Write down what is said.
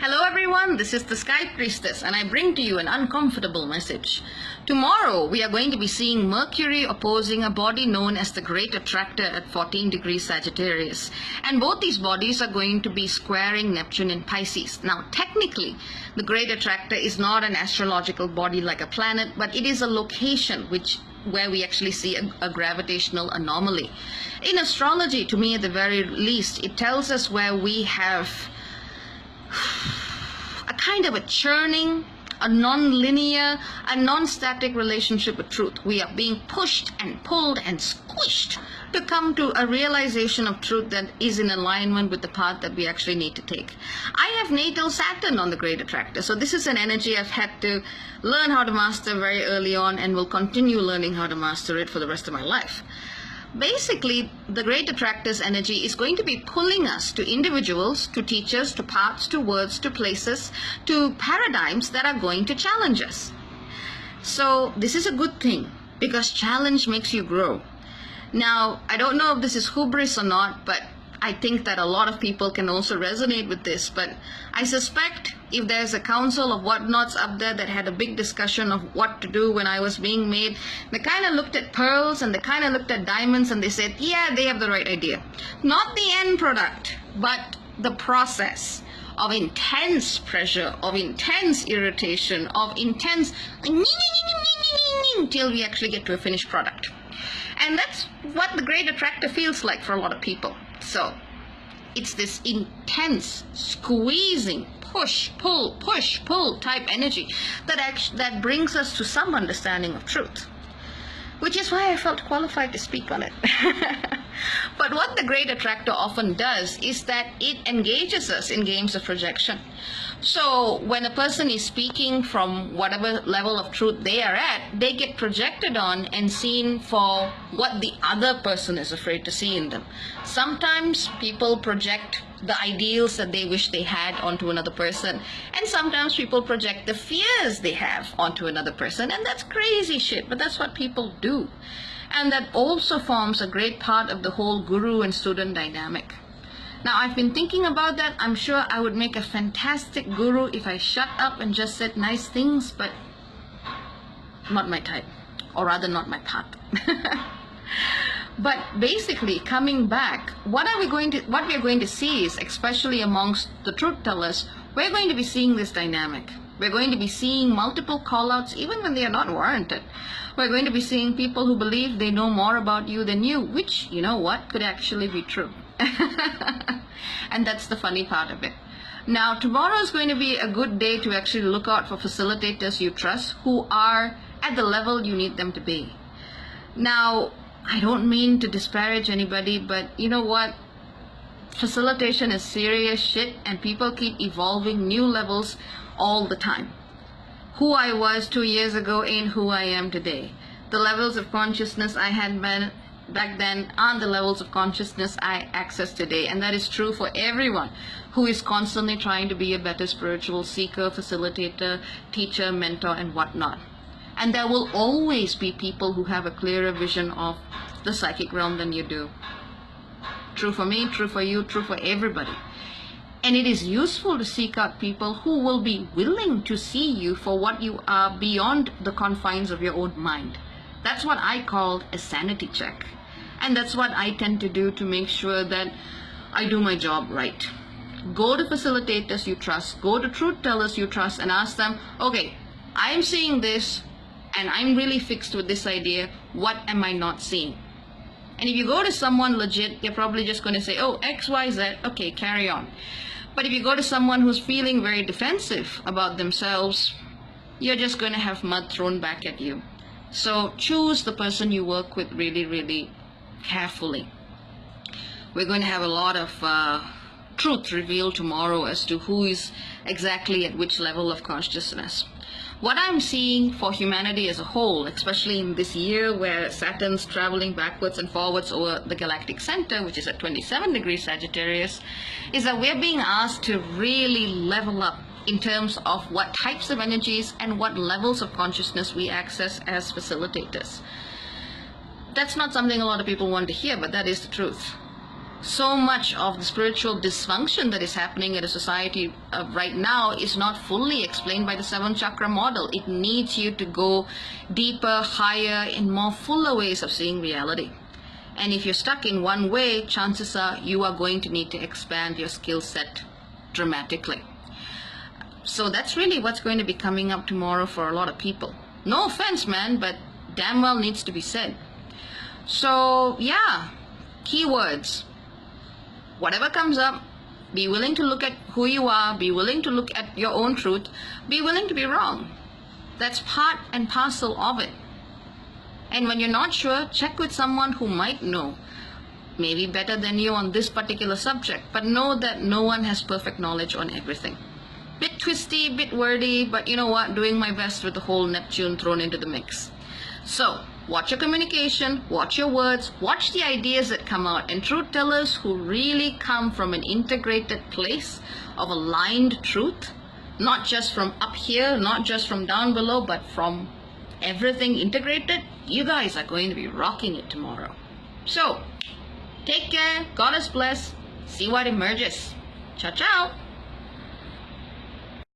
Hello everyone, this is the Sky Priestess and I bring to you an uncomfortable message. Tomorrow we are going to be seeing Mercury opposing a body known as the Great Attractor at 14 degrees Sagittarius. And both these bodies are going to be squaring Neptune in Pisces. Now technically, the Great Attractor is not an astrological body like a planet, but it is a location where we actually see a gravitational anomaly. In astrology, to me at the very least, it tells us where we have a kind of a churning, a non-linear, a non-static relationship with truth. We are being pushed and pulled and squished to come to a realization of truth that is in alignment with the path that we actually need to take. I have natal Saturn on the Great Attractor, so this is an energy I've had to learn how to master very early on and will continue learning how to master it for the rest of my life. Basically, the Great Attractor's energy is going to be pulling us to individuals, to teachers, to paths, to words, to places, to paradigms that are going to challenge us. So this is a good thing because challenge makes you grow. Now, I don't know if this is hubris or not, but I think that a lot of people can also resonate with this. But I suspect if there's a council of whatnots up there that had a big discussion of what to do when I was being made, they kind of looked at pearls and they kind of looked at diamonds and they said, yeah, they have the right idea. Not the end product, but the process of intense pressure, of intense irritation, of intense till we actually get to a finished product. And that's what the Great Attractor feels like for a lot of people. So it's this intense squeezing, push, pull type energy that brings us to some understanding of truth, which is why I felt qualified to speak on it. But what the Great Attractor often does is that it engages us in games of projection. So when a person is speaking from whatever level of truth they are at, they get projected on and seen for what the other person is afraid to see in them. Sometimes people project the ideals that they wish they had onto another person, and sometimes people project the fears they have onto another person, and that's crazy shit, but that's what people do. And that also forms a great part of the whole guru and student dynamic. Now, I've been thinking about that. I'm sure I would make a fantastic guru if I shut up and just said nice things, but not my type, or rather not my path. But basically, coming back, what we are going to see is, especially amongst the truth tellers, we're going to be seeing this dynamic. We're going to be seeing multiple call-outs even when they are not warranted. We're going to be seeing people who believe they know more about you than you, which, you know what, could actually be true. And that's the funny part of it. Now, tomorrow is going to be a good day to actually look out for facilitators you trust who are at the level you need them to be. Now, I don't mean to disparage anybody, but you know what? Facilitation is serious shit and people keep evolving new levels all the time. Who I was 2 years ago ain't who I am today. The levels of consciousness I had back then aren't the levels of consciousness I access today, and that is true for everyone who is constantly trying to be a better spiritual seeker, facilitator, teacher, mentor, and whatnot. And there will always be people who have a clearer vision of the psychic realm than you do. True for me, true for you, true for everybody. And it is useful to seek out people who will be willing to see you for what you are beyond the confines of your own mind. That's what I call a sanity check. And that's what I tend to do to make sure that I do my job right. Go to facilitators you trust, go to truth tellers you trust and ask them, okay, I'm seeing this and I'm really fixed with this idea. What am I not seeing? And if you go to someone legit, they're probably just going to say, oh, X, Y, Z, okay, carry on. But if you go to someone who's feeling very defensive about themselves, you're just going to have mud thrown back at you. So choose the person you work with really, really carefully. We're going to have a lot of truth revealed tomorrow as to who is exactly at which level of consciousness. What I'm seeing for humanity as a whole, especially in this year where Saturn's traveling backwards and forwards over the galactic center, which is at 27 degrees Sagittarius, is that we're being asked to really level up in terms of what types of energies and what levels of consciousness we access as facilitators. That's not something a lot of people want to hear, but that is the truth. So much of the spiritual dysfunction that is happening in a society right now is not fully explained by the 7 chakra model. It needs you to go deeper, higher, in more fuller ways of seeing reality. And if you're stuck in one way, chances are you are going to need to expand your skill set dramatically. So that's really what's going to be coming up tomorrow for a lot of people. No offense, man, but damn well needs to be said. So yeah, keywords. Whatever comes up, be willing to look at who you are, be willing to look at your own truth, be willing to be wrong. That's part and parcel of it. And when you're not sure, check with someone who might know, maybe better than you on this particular subject, but know that no one has perfect knowledge on everything. Bit twisty, bit wordy, but you know what, doing my best with the whole Neptune thrown into the mix. So, watch your communication, watch your words, watch the ideas that come out. And truth tellers who really come from an integrated place of aligned truth, not just from up here, not just from down below, but from everything integrated, you guys are going to be rocking it tomorrow. So, take care, God is blessed, see what emerges. Ciao, ciao.